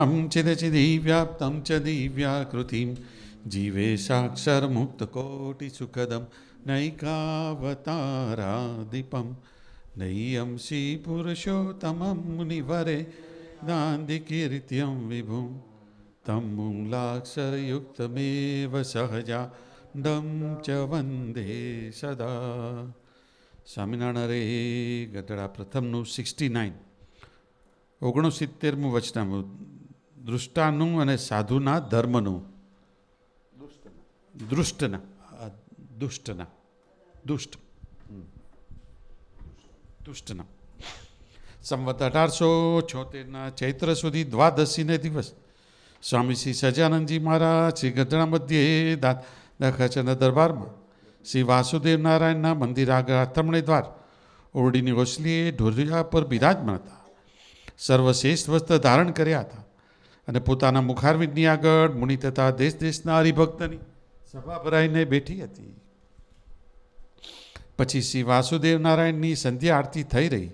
चिदचिदिव्याप्तं च दिव्याकृतिं जीवेशाक्षरमुक्तकोटिसुखदं नैकावतारादिपं नय्यं श्रीपुरुषोत्तमं मुनिवरे दान्दिकीर्त्यं विभुं तं मूलाक्षरयुक्तमेव सहजाडं च वन्दे सदा. સ્વામિનારાયણ ગઢડા પ્રથમનું 69 69મું વચનામૃત દૃષ્ટાનું અને સાધુના ધર્મનું દુષ્ટના સંવત 1876ના ચૈત્ર સુધી દ્વાદશીને દિવસ સ્વામી શ્રી સહજાનંદજી મહારાજ શ્રી ગઢડા મધ્યે દાદાખાચરના દરબારમાં શ્રી વાસુદેવ નારાયણના મંદિર આગળ આથમણે દ્વાર ઓરડીની ઓસલીએ ઢોલિયા પર બિરાજમાન હતા. સર્વશ્રેષ્ઠ વસ્ત્ર ધારણ કર્યા હતા અને પોતાના મુખારવિંદની આગળ મુનિ તથા દેશ દેશના હરિભક્તની સભા ભરાઈને બેઠી હતી. પછી શ્રી વાસુદેવ નારાયણની સંધ્યા આરતી થઈ રહી.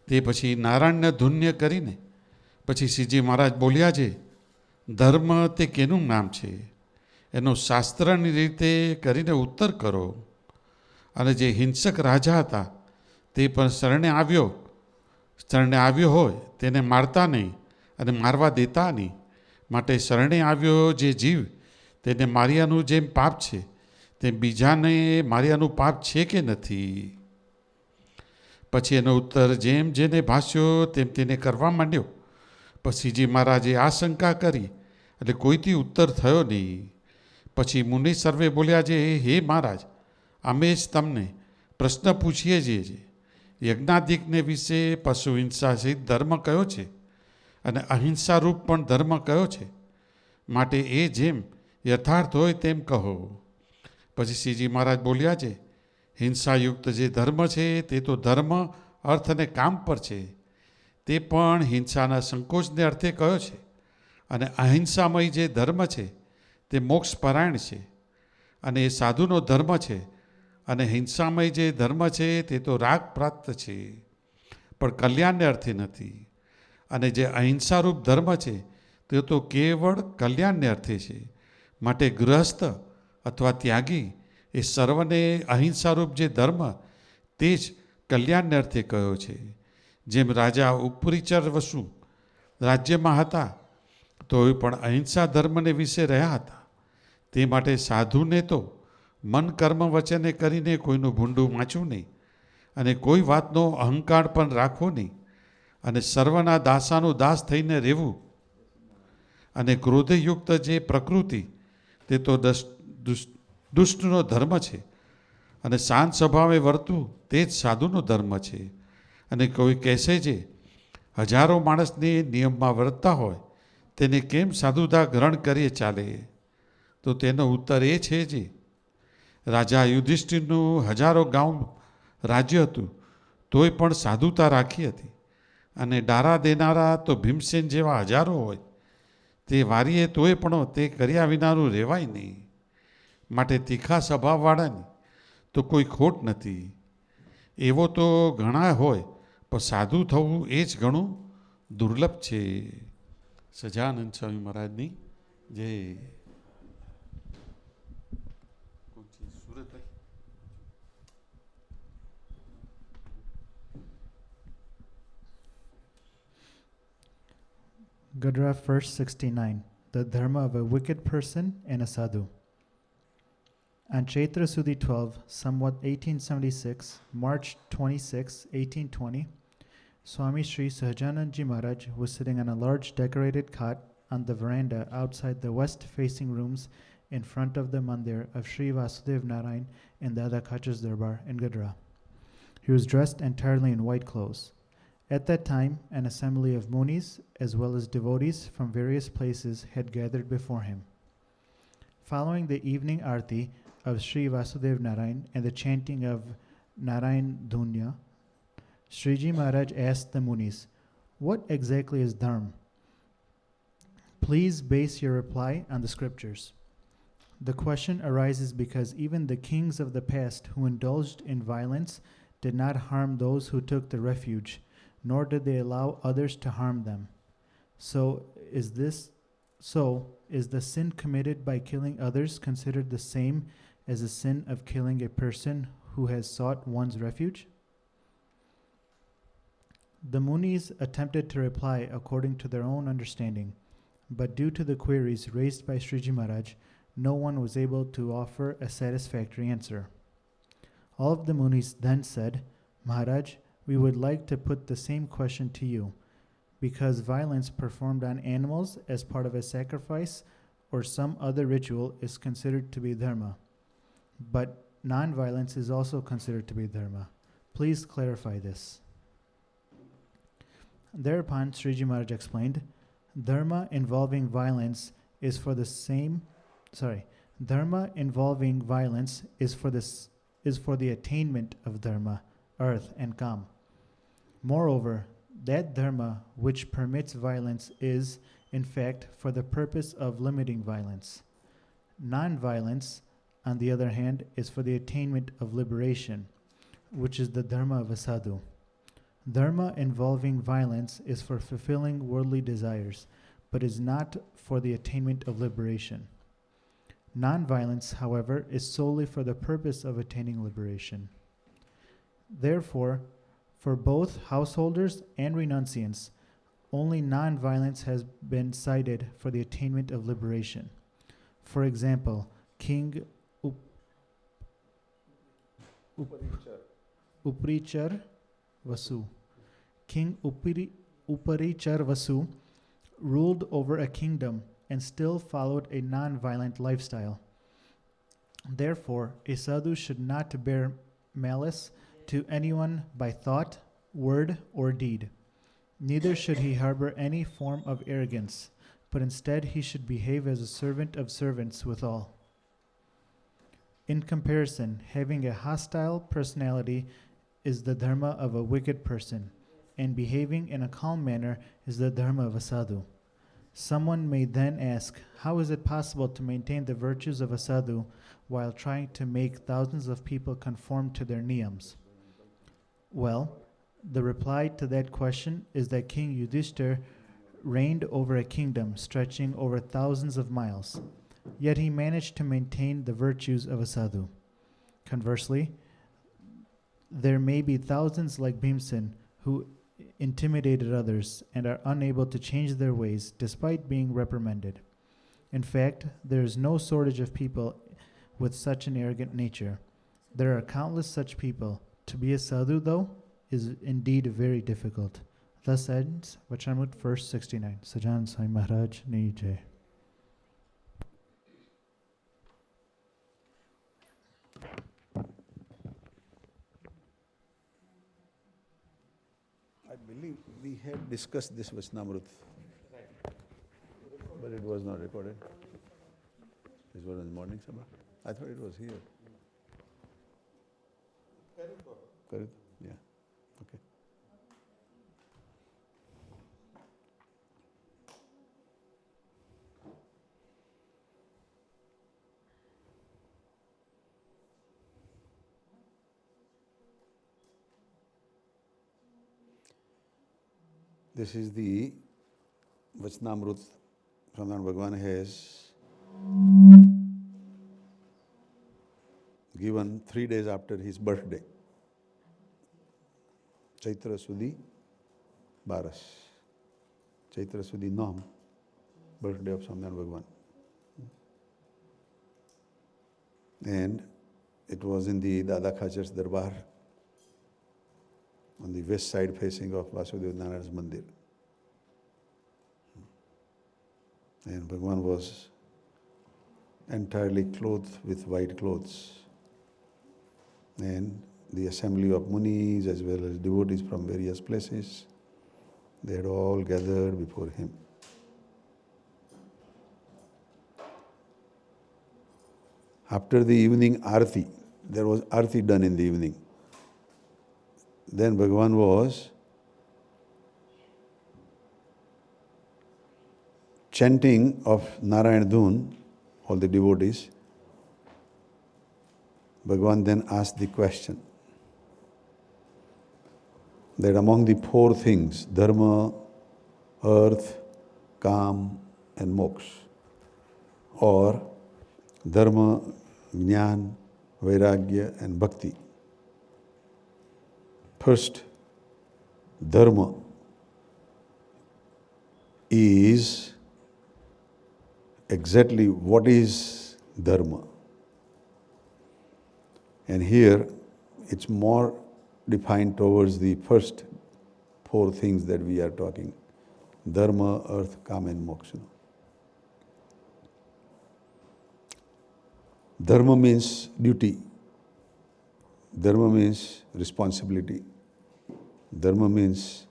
તે પછી નારાયણને ધુન્ય કરીને પછી શ્રીજી મહારાજ બોલ્યા છે, ધર્મ તે કેનું નામ છે? એનો શાસ્ત્રની રીતે કરીને ઉત્તર કરો. અને જે હિંસક રાજા હતા તે પણ શરણે આવ્યો હોય તેને મારતા નહીં અને મારવા દેતા નહીં. માટે શરણે આવ્યો જે જીવ તેને માર્યાનું જેમ પાપ છે તેમ બીજાને માર્યાનું પાપ છે કે નથી? પછી એનો ઉત્તર જેમ જેને ભાષ્યો તેમ તેને કરવા માંડ્યો. પછી જે મહારાજે આ શંકા કરી એટલે કોઈથી ઉત્તર થયો નહીં. પછી મુનિ સર્વે બોલ્યા છે, હે મહારાજ, અમે જ તમને પ્રશ્ન પૂછીએ છીએ. યજ્ઞાધિકને વિશે પશુ હિંસા સહિત ધર્મ કયો છે અને અહિંસા રૂપ પણ ધર્મ કયો છે? માટે એ જેમ યથાર્થ હોય તેમ કહો. પછી શ્રીજી મહારાજ બોલ્યા છે, હિંસાયુક્ત જે ધર્મ છે તે તો ધર્મ, અર્થ અને કામ પર છે. તે પણ હિંસાના સંકોચને અર્થે કયો છે. અને અહિંસામય જે ધર્મ છે તે મોક્ષપરાયણ છે અને એ સાધુનો ધર્મ છે. અને હિંસામય જે ધર્મ છે તે તો રાગ પ્રાપ્ત છે પણ કલ્યાણને અર્થે નથી. અને જે અહિંસારૂપ ધર્મ છે તે તો કેવળ કલ્યાણને અર્થે છે. માટે ગૃહસ્થ અથવા ત્યાગી એ સર્વને અહિંસારૂપ જે ધર્મ તે જ કલ્યાણને અર્થે કયો છે. જેમ રાજા ઉપરીચર વસુ રાજ્યમાં હતા તો એ પણ અહિંસા ધર્મને વિશે રહ્યા હતા. તે માટે સાધુને તો મન કર્મ વચને કરીને કોઈનું ભૂંડું વાંચવું નહીં અને કોઈ વાતનો અહંકાર પણ રાખવો નહીં અને સર્વના દાસાનું દાસ થઈને રહેવું. અને ક્રોધયુક્ત જે પ્રકૃતિ તે તો દુષ્ટનો ધર્મ છે અને શાંત સ્વભાવે વર્તવું તે જ સાધુનો ધર્મ છે. અને કોઈ કહેશે છે હજારો માણસને નિયમમાં વર્તતા હોય તેને કેમ સાધુતા ગ્રહણ કરીએ ચાલે? તો તેનો ઉત્તર એ છે જે રાજા યુધિષ્ઠિરનું હજારો ગામ રાજ્ય હતું તોય પણ સાધુતા રાખી હતી. અને ડારા દેનારા તો ભીમસેન જેવા હજારો હોય તે વારીએ તોય પણ તે કર્યા વિનાનું રહેવાય નહીં. માટે તીખા સ્વભાવવાળાની તો કોઈ ખોટ નથી. એવો તો ઘણા હોય પણ સાધુ થવું એ જ ઘણું દુર્લભ છે. સહજાનંદ સ્વામી મહારાજની જય. Ghadada, verse 69, the dharma of a wicked person and a sadhu. On Chaitra Sudi 12, somewhat 1876, March 26, 1820, Swami Sri Sahajanandji Maharaj was sitting on a large decorated cot on the veranda outside the west-facing rooms in front of the mandir of Sri Vasudev Narayan in Dada Kach's Darbar in Ghadada. He was dressed entirely in white clothes. At that time, an assembly of munis as well as devotees from various places had gathered before him. Following the evening arti of Sri Vasudev Narayan and the chanting of Narayan Dhunya, Sriji Maharaj asked the munis, "What exactly is dharma? Please base your reply on the scriptures." The question arises because even the kings of the past who indulged in violence did not harm those who took the refuge, nor did they allow others to harm them. So is this so is the sin committed by killing others considered the same as the sin of killing a person who has sought one's refuge? The Munis attempted to reply according to their own understanding, but due to the queries raised by Sriji Maharaj, no one was able to offer a satisfactory answer. All of the Munis then said, Maharaj, we would like to put the same question to you, because violence performed on animals as part of a sacrifice or some other ritual is considered to be dharma, but non-violence is also considered to be dharma. Please clarify this. Thereupon, Sriji Maharaj explained, dharma involving violence is for the attainment of dharma, earth, and kam. Moreover, that dharma which permits violence is, in fact, for the purpose of limiting violence. Non-violence, on the other hand, is for the attainment of liberation, which is the dharma of a sadhu. Dharma involving violence is for fulfilling worldly desires, but is not for the attainment of liberation. Non-violence, however, is solely for the purpose of attaining liberation. Therefore, for both householders and renunciants, only non-violence has been cited for the attainment of liberation. For example, King Uparichar Vasu. King Uparichar Vasu ruled over a kingdom and still followed a non-violent lifestyle. Therefore, a sadhu should not bear malice to anyone by thought, word, or deed. Neither should he harbor any form of arrogance, but instead he should behave as a servant of servants with all. In comparison, having a hostile personality is the dharma of a wicked person, and behaving in a calm manner is the dharma of a sadhu. Someone may then ask, how is it possible to maintain the virtues of a sadhu while trying to make thousands of people conform to their niyams? Well, the reply to that question is that King Yudhishthir reigned over a kingdom stretching over thousands of miles, yet he managed to maintain the virtues of a sadhu. Conversely, there may be thousands like Bhimsen who intimidated others and are unable to change their ways despite being reprimanded. In fact, there is no shortage of people with such an arrogant nature. There are countless such people. To be a sadhu, though, is indeed very difficult. Thus ends Vachanamrut verse 69. Sajan Sai Maharaj Ni Jai. I believe we had discussed this Vachanamrut, but it was not recorded. This was in the morning Sabha. I thought it was here. Correct? Yeah. Okay. This is the Vachanamrut Pramana Bhagavan has given 3 days after his birthday. Chaitra Sudhi Baras. Chaitra Sudhi Nam, birthday of Swaminarayan Bhagavan. And it was in the Dada Khacher's Darbar on the west side facing of Vasudeva Narayan's Mandir. And Bhagavan was entirely clothed with white clothes. And the assembly of munis as well as devotees from various places, they had all gathered before him. After the evening arati, there was arati done in the evening. Then Bhagavan was chanting of Narayan Dhun, all the devotees. Bhagavan then asked the question that among the 4 things, dharma, earth, calm, and moksha, or dharma, jnana, vairagya, and bhakti. First, dharma is exactly what is dharma. And here it's more defined towards the first four things that we are talking: dharma, earth, kama, and moksha. Dharma means duty. Dharma means responsibility. Dharma means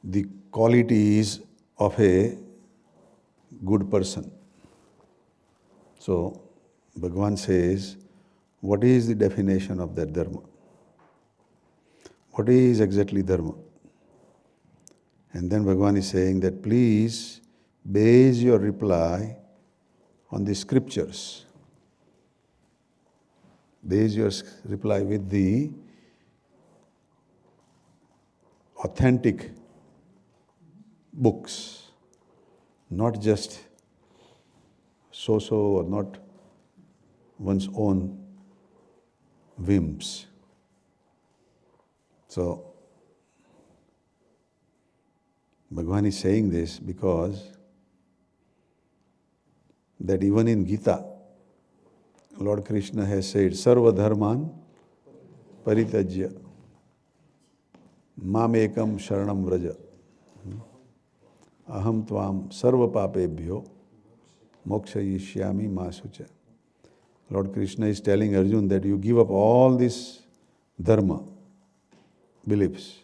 the qualities of a good person. So, Bhagavan says, what is the definition of that dharma? What is exactly dharma? And then Bhagavan is saying that please base your reply on the scriptures. Base your reply with the authentic books, not just so-so or not one's own whims. So, Bhagavan is saying this because that even in Gita, Lord Krishna has said, Sarva Dharman Paritajya Mamekam Sharanam Vraja Aham Tvam Sarva Papebhyo Mokshayishyami Masucha. Lord Krishna is telling Arjuna that you give up all this dharma, beliefs,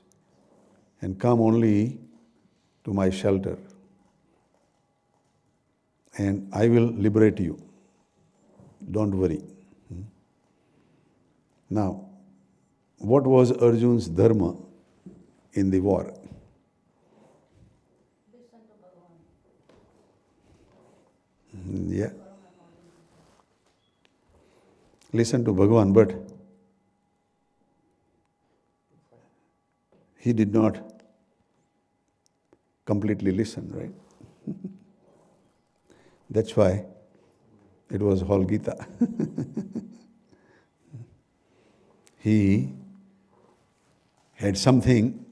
and come only to my shelter, and I will liberate you. Don't worry. Now, what was Arjuna's dharma in the war? Yeah. Listen to Bhagavan, but he did not completely listen, right? That's why it was whole Gita. He had something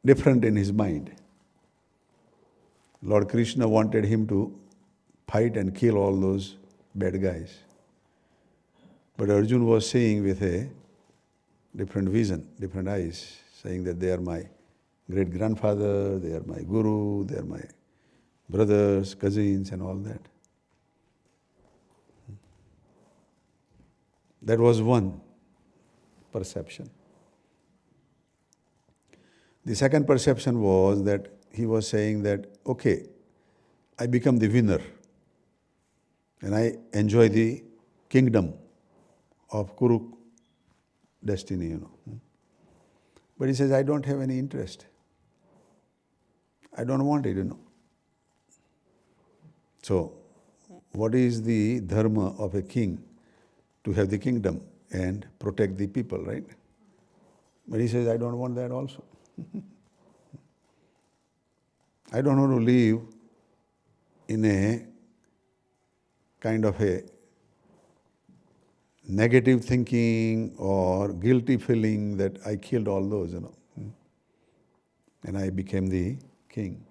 different in his mind. Lord Krishna wanted him to fight and kill all those bad guys. But Arjuna was seeing with a different vision, different eyes, saying that they are my great-grandfather, they are my guru, they are my brothers, cousins, and all that. That was one perception. The second perception was that he was saying that, okay, I become the winner and I enjoy the kingdom of Kuru destiny, But he says, I don't have any interest. I don't want it, So, what is the dharma of a king? To have the kingdom and protect the people, right? But he says, I don't want that also. I don't want to live in a kind of a negative thinking or guilty feeling that I killed all those, and I became the king.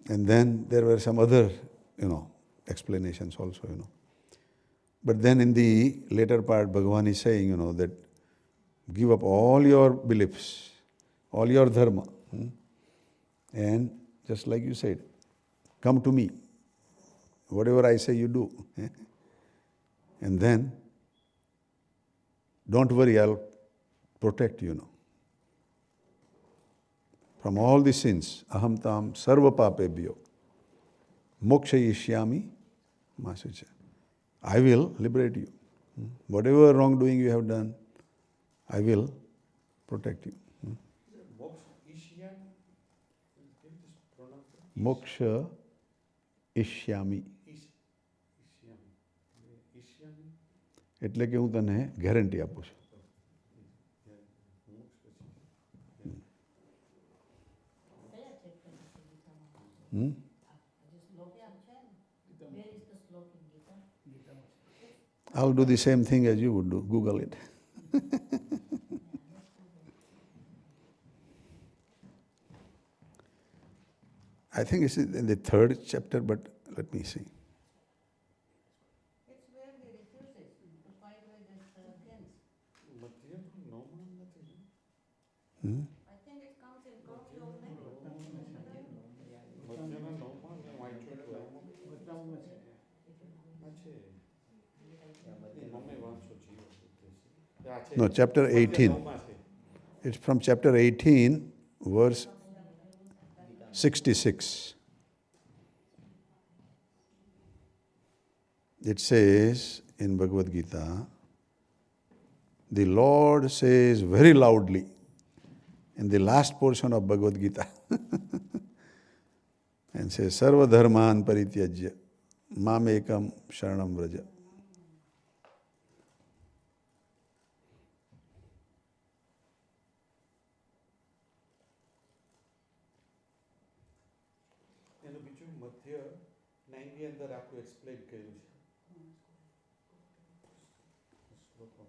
And then there were some other, explanations also, But then in the later part, Bhagavan is saying, that give up all your beliefs, all your dharma, and just like you said, come to me. Whatever I say, you do. And then, don't worry, I'll protect you, from all the sins. Aham tam sarva papebhyo mokshayishyami masucha. I will liberate you. Whatever wrongdoing you have done, I will protect you. Moksha ishyami. એટલે કે હું તને guarantee આપું છું. Hmm? I'll do the same thing as you would do. Google it. I think it's in the 3rd chapter, but let me see. It's where he refuses to fight with his kins. Hmm? I think it comes in Krom Yog, nahi? No, chapter 18. It's from chapter 18, verse 66. It says in Bhagavad Gita, the Lord says very loudly in the last portion of Bhagavad Gita and says, Sarva dharman parityajya mamekam sharanam vraja. એનું બીજું મધ્ય 9 અંદર આખું explain કર્યું છે શ્લોકો.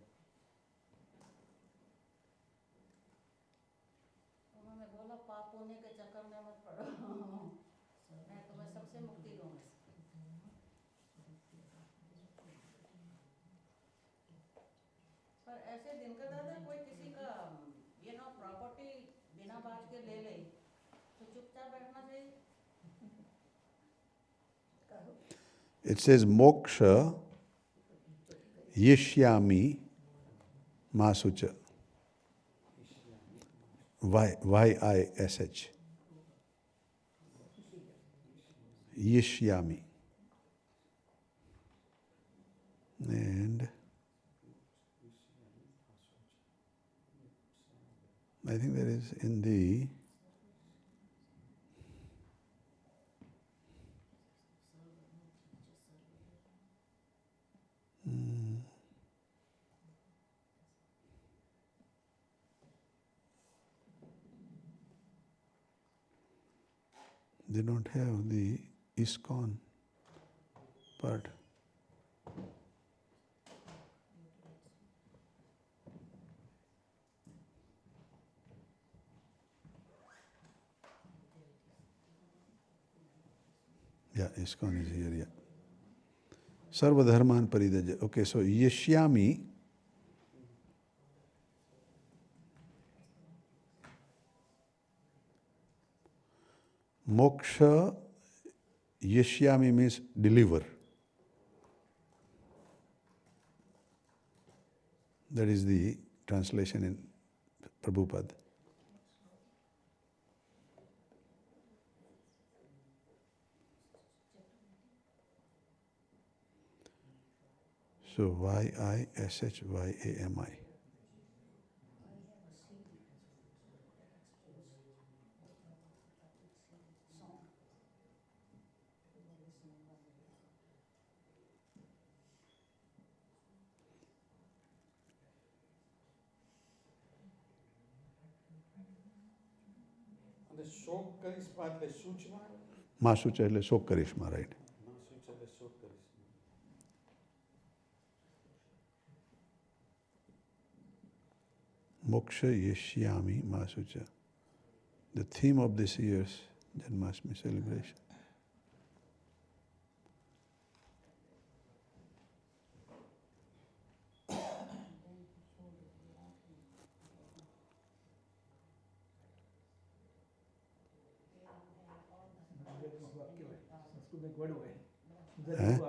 उन्होंने बोला पाप होने के चक्कर में मत पड़ो, मैं तुम्हें सबसे मुक्ति दूंगा. पर ऐसे दिन का दादा कोई किसी का प्रॉपर्टी बिना बाज के ले ले तो चुपचाप बैठना चाहिए. It says moksha yishyami masucha. Y-I-S-H. Yishyami. And I think there is in the they don't have the ISKCON part. Yeah, ISKCON is here, yeah. Sarva dharman paridaja. Okay, so yishyami moksha yishyami means deliver. That is the translation in Prabhupada. So Yishyami. અને શોક કરિશ્મા એટલે સૂચના Masucha એટલે શોક કરિશ્મા, right? માસૂચ એટલે શોક કરિશ્મા. Moksha Yishyami Masucha. The theme of this year's Janmashtami celebration. हैं? It's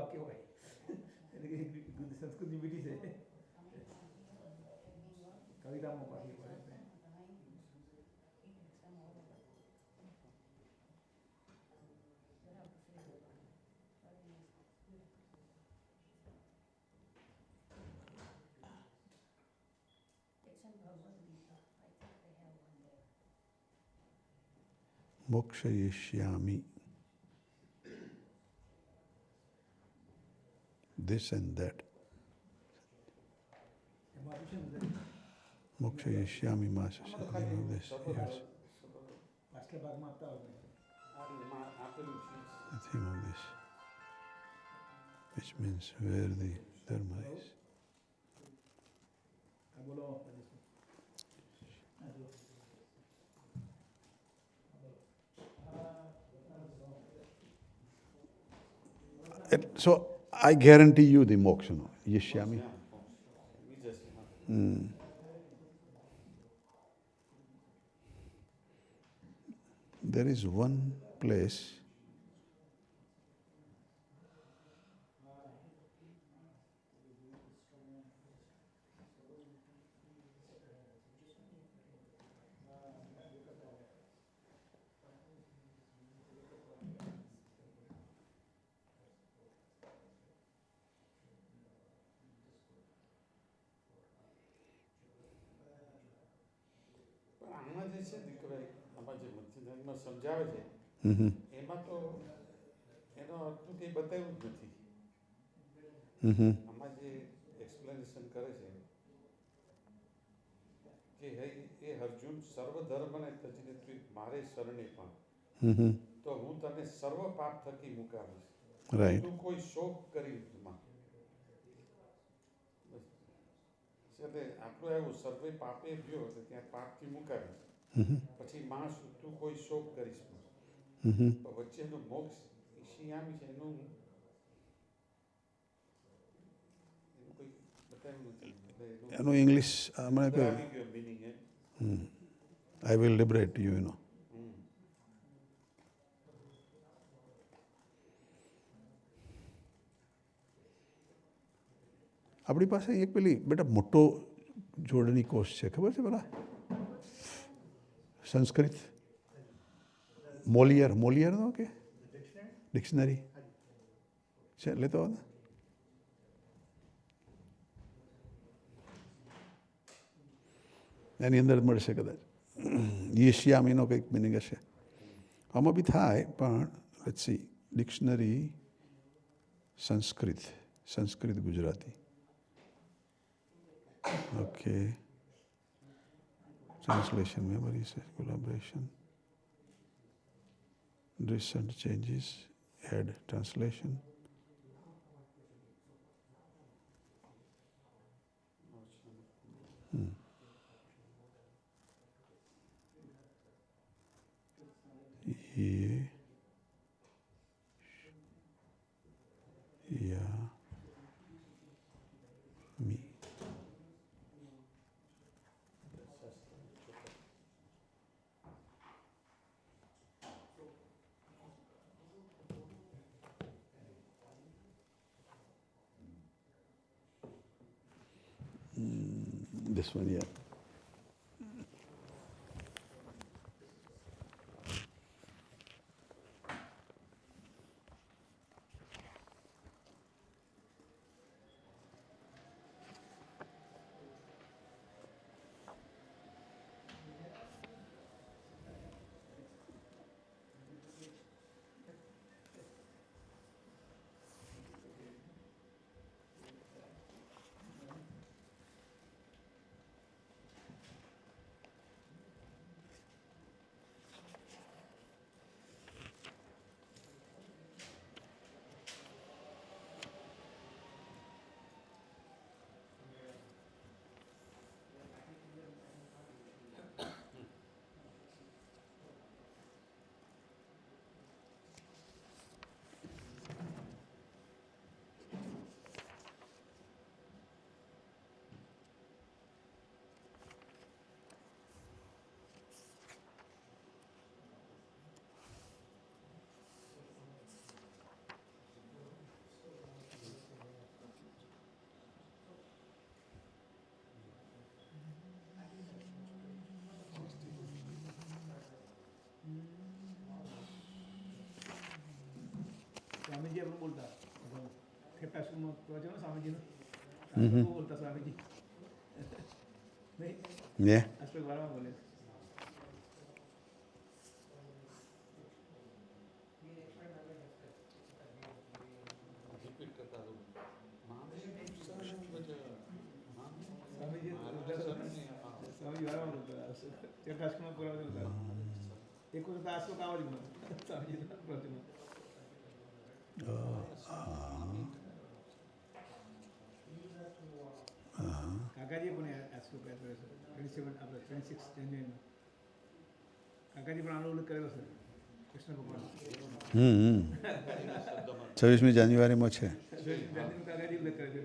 in Bhagavad Gita. I think they have one there. Moksha Yishyami. This and that. Moksha yashyami masa. The theme of this. Yes. The theme of this. Which means where the dharma is. So I guarantee you the moksha, no? Yashyami. There is one place. આમાં જે છે દીકરાઈ આમાં જે મધ્યમાં સમજાવે છે એમાં તો એનો અર્થ કંઈ બતાવ્યું જ નથી. આમાં જે એક્સપ્લેનેશન કરે છે કે હે એ અર્જુન સર્વધર્મને તજીને તું મારે શરણે પણ તો હું તને સર્વ પાપ થકી મુકાવીશ. Right. તું કોઈ શોક કરી માં એટલે આપણું એવું સર્વે પાપે ગયો એટલે ત્યાં પાપથી મુકાવીશ. પછી માણસ તું કોઈ શોક કરીશ તો વચ્ચેનો મોક્ષ ઈશિયામી છે એનું કોઈ બતાવ્યું નથી. એનું ઇંગ્લિશ મને આવી ગયો મિનિંગ એમ. I will liberate you, you know. આપણી પાસે એક પેલી બેટા મોટો જોડણી કોર્સ છે, ખબર છે પેલા સંસ્કૃત મોલિયરનો કે ડિક્શનરી છે, લેતો આવો ને. એની અંદર જ મળશે કદાચ. યશ્યામીનો કંઈક મિનિંગ હશે. આમાં બી થાય પણ let's see dictionary Sanskrit Gujarati. Okay. Translation, memory, collaboration. Recent changes, add translation. Ye, ya, mi. This one, yeah. स्वामीजी आपण बोलता खेपासून प्रवचन स्वामीजीनं बोलता स्वामीजी नहीं Yeah. आजकल बार बोले રિપીટ કરતા રહું. स्वामीजी स्वामीजी वारंवार बोलतात असं चेताश्रमात पुरावे बोलतात एक वखत આ શ્લોક આવો જ મને સ્વામીજીના પ્રવચનમાં કાકાજી પણ આ શ્લોક યાદ કર્યો છે 27 આપણે 26 જાન્યુઆરીમાં કાકાજી પણ આનો ઉલ્લેખ કરેલો છે કૃષ્ણ ભગવાન 26મી જાન્યુઆરીમાં છે. કાકાજી ઉલ્લેખ કરે છે.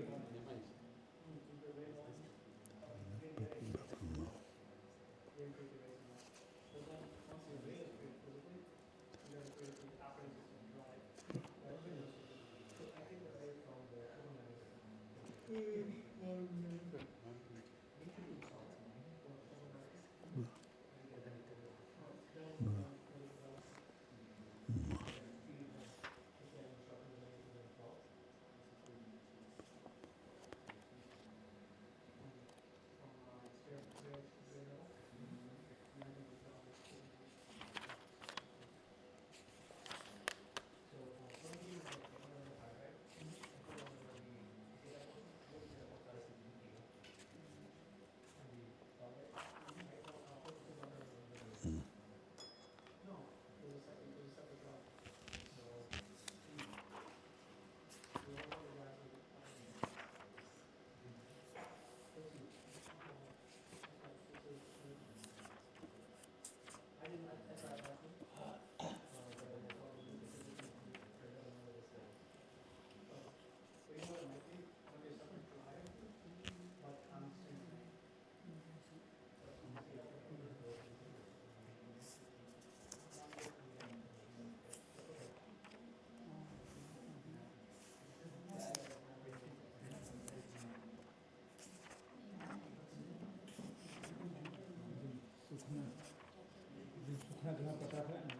સુખના ઘણા પ્રકાર થયા ને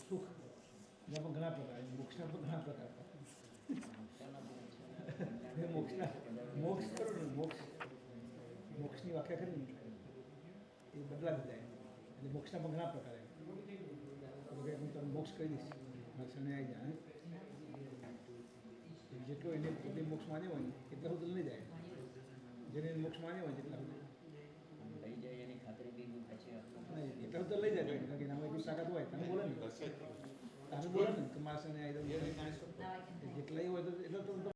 સુખ એના પણ ઘણા પ્રકાર મોક્ષના પણ ઘણા પ્રકાર મોક્ષ કરો ને મોક્ષની વ્યાખ્યા કરી ને એ બદલાતી જાય એટલે મોક્ષના પણ ઘણા પ્રકાર હું તમને મોક્ષ કરી દઈશ મારી સામે આવી જાય જેટલો એને પોતે મોક્ષ માન્યો હોય એટલા સુધી લઈ જાય જેને મોક્ષ માન્યો હોય તેટલા સુધી એટલા તો લઈ જાય કારણ કે એનામાં એટલી તાકાત હોય તમે બોલે ને તમે બોલે ને તમારા સામે આવી જેટલા હોય તો એટલા તો